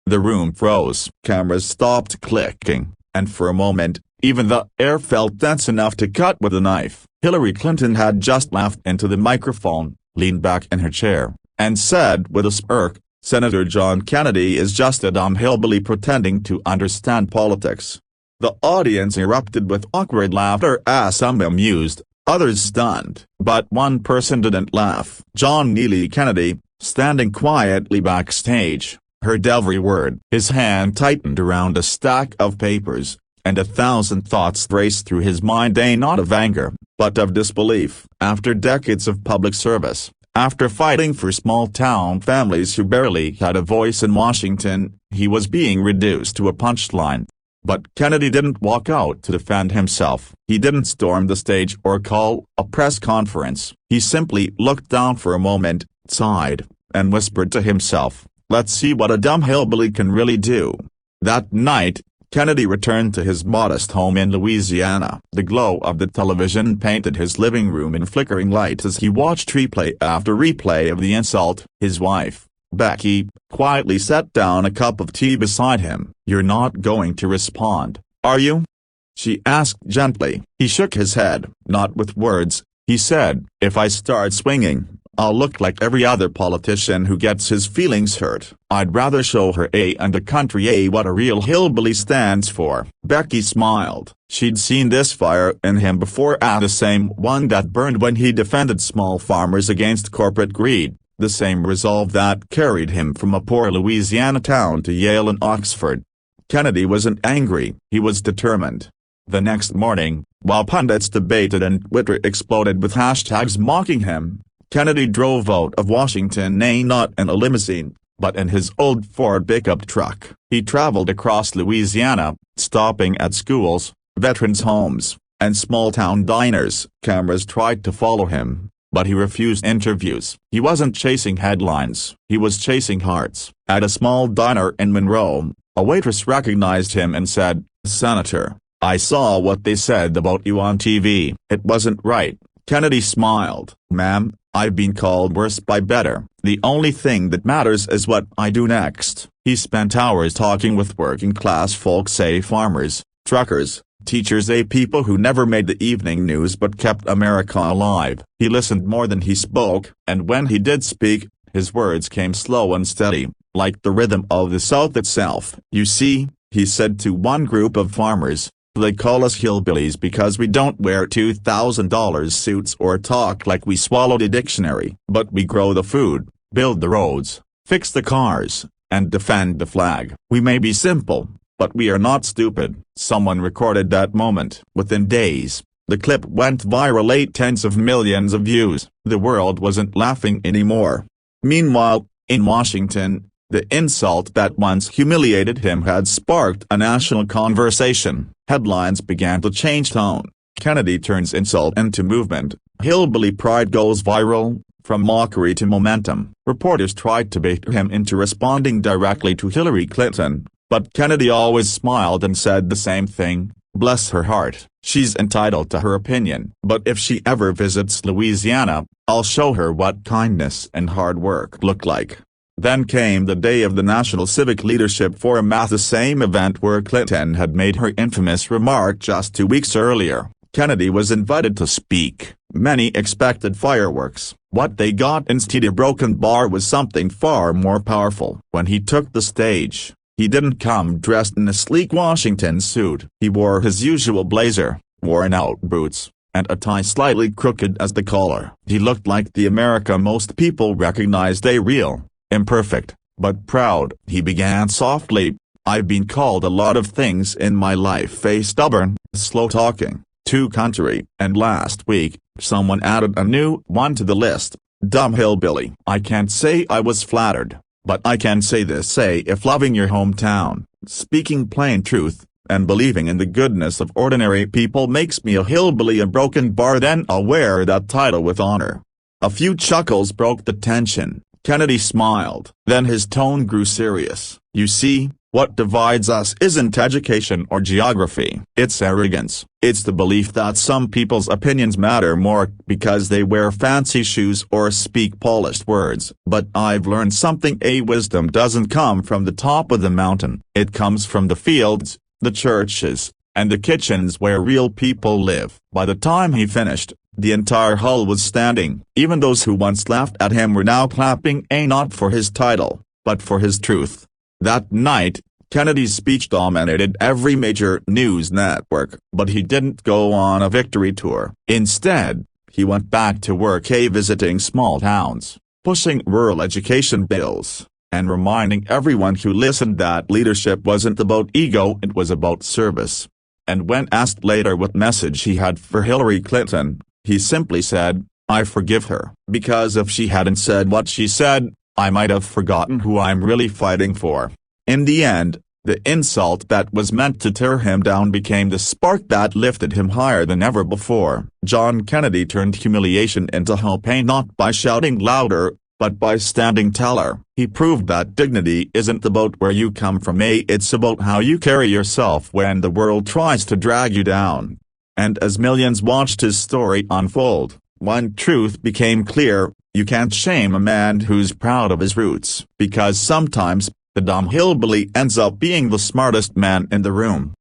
The room froze. Cameras stopped clicking, and for a moment, even the air felt tense enough to cut with a knife. Hillary Clinton had just laughed into the microphone, leaned back in her chair, and said with a smirk, "Senator John Kennedy is just a dumb hillbilly pretending to understand politics." The audience erupted with awkward laughter as some amused, others stunned. But one person didn't laugh. John Neely Kennedy, standing quietly backstage, heard every word. His hand tightened around a stack of papers, and 1,000 thoughts raced through his mind, not of anger, but of disbelief. After decades of public service, after fighting for small-town families who barely had a voice in Washington, he was being reduced to a punchline. But Kennedy didn't walk out to defend himself. He didn't storm the stage or call a press conference. He simply looked down for a moment, sighed, and whispered to himself, "Let's see what a dumb hillbilly can really do." That night, Kennedy returned to his modest home in Louisiana. The glow of the television painted his living room in flickering light as he watched replay after replay of the insult. His wife, Becky, quietly set down a cup of tea beside him. "You're not going to respond, are you?" she asked gently. He shook his head. "Not with words," he said. "If I start swinging, I'll look like every other politician who gets his feelings hurt. I'd rather show her and the country what a real hillbilly stands for." Becky smiled. She'd seen this fire in him before, the same one that burned when he defended small farmers against corporate greed, the same resolve that carried him from a poor Louisiana town to Yale and Oxford. Kennedy wasn't angry, he was determined. The next morning, while pundits debated and Twitter exploded with hashtags mocking him, Kennedy drove out of Washington, not in a limousine, but in his old Ford pickup truck. He traveled across Louisiana, stopping at schools, veterans' homes, and small-town diners. Cameras tried to follow him, but he refused interviews. He wasn't chasing headlines, he was chasing hearts. At a small diner in Monroe, a waitress recognized him and said, "Senator, I saw what they said about you on TV. It wasn't right." Kennedy smiled. "Ma'am, I've been called worse by better. The only thing that matters is what I do next." He spent hours talking with working-class folks, farmers, truckers, teachers, people who never made the evening news but kept America alive. He listened more than he spoke, and when he did speak, his words came slow and steady, like the rhythm of the South itself. "You see," he said to one group of farmers, "they call us hillbillies because we don't wear $2,000 suits or talk like we swallowed a dictionary. But we grow the food, build the roads, fix the cars, and defend the flag. We may be simple, but we are not stupid." Someone recorded that moment. Within days, the clip went viral, tens of millions of views. The world wasn't laughing anymore. Meanwhile, in Washington, the insult that once humiliated him had sparked a national conversation. Headlines began to change tone. "Kennedy turns insult into movement. Hillbilly pride goes viral, from mockery to momentum." Reporters tried to bait him into responding directly to Hillary Clinton, but Kennedy always smiled and said the same thing, "Bless her heart, she's entitled to her opinion. But if she ever visits Louisiana, I'll show her what kindness and hard work look like." Then came the day of the National Civic Leadership Forum, the same event where Clinton had made her infamous remark just 2 weeks earlier. Kennedy was invited to speak. Many expected fireworks. What they got instead, a broken bar, was something far more powerful. When he took the stage, he didn't come dressed in a sleek Washington suit. He wore his usual blazer, worn-out boots, and a tie slightly crooked as the collar. He looked like the America most people recognized, a real, imperfect, but proud. He began softly, "I've been called a lot of things in my life: stubborn, slow-talking, too country, and last week, someone added a new one to the list, dumb hillbilly. I can't say I was flattered, but I can say this: if loving your hometown, speaking plain truth, and believing in the goodness of ordinary people makes me a hillbilly, a broken bar, then I'll wear that title with honor." A few chuckles broke the tension. Kennedy smiled. Then his tone grew serious. "You see, What divides us isn't education or geography. It's arrogance. It's the belief that some people's opinions matter more because they wear fancy shoes or speak polished words. But I've learned something: wisdom doesn't come from the top of the mountain. It comes from the fields, the churches, and the kitchens where real people live. By the time he finished, the entire hall was standing. Even those who once laughed at him were now clapping, not for his title, but for his truth. That night, Kennedy's speech dominated every major news network, but he didn't go on a victory tour. Instead, he went back to work visiting small towns, pushing rural education bills, and reminding everyone who listened that leadership wasn't about ego, it was about service. And when asked later what message he had for Hillary Clinton, he simply said, "I forgive her. Because if she hadn't said what she said, I might have forgotten who I'm really fighting for." In the end, the insult that was meant to tear him down became the spark that lifted him higher than ever before. John Kennedy turned humiliation into hope, not by shouting louder, but by standing taller. He proved that dignity isn't about where you come from, it's about how you carry yourself when the world tries to drag you down. And as millions watched his story unfold, one truth became clear: you can't shame a man who's proud of his roots. Because sometimes, the dumb hillbilly ends up being the smartest man in the room.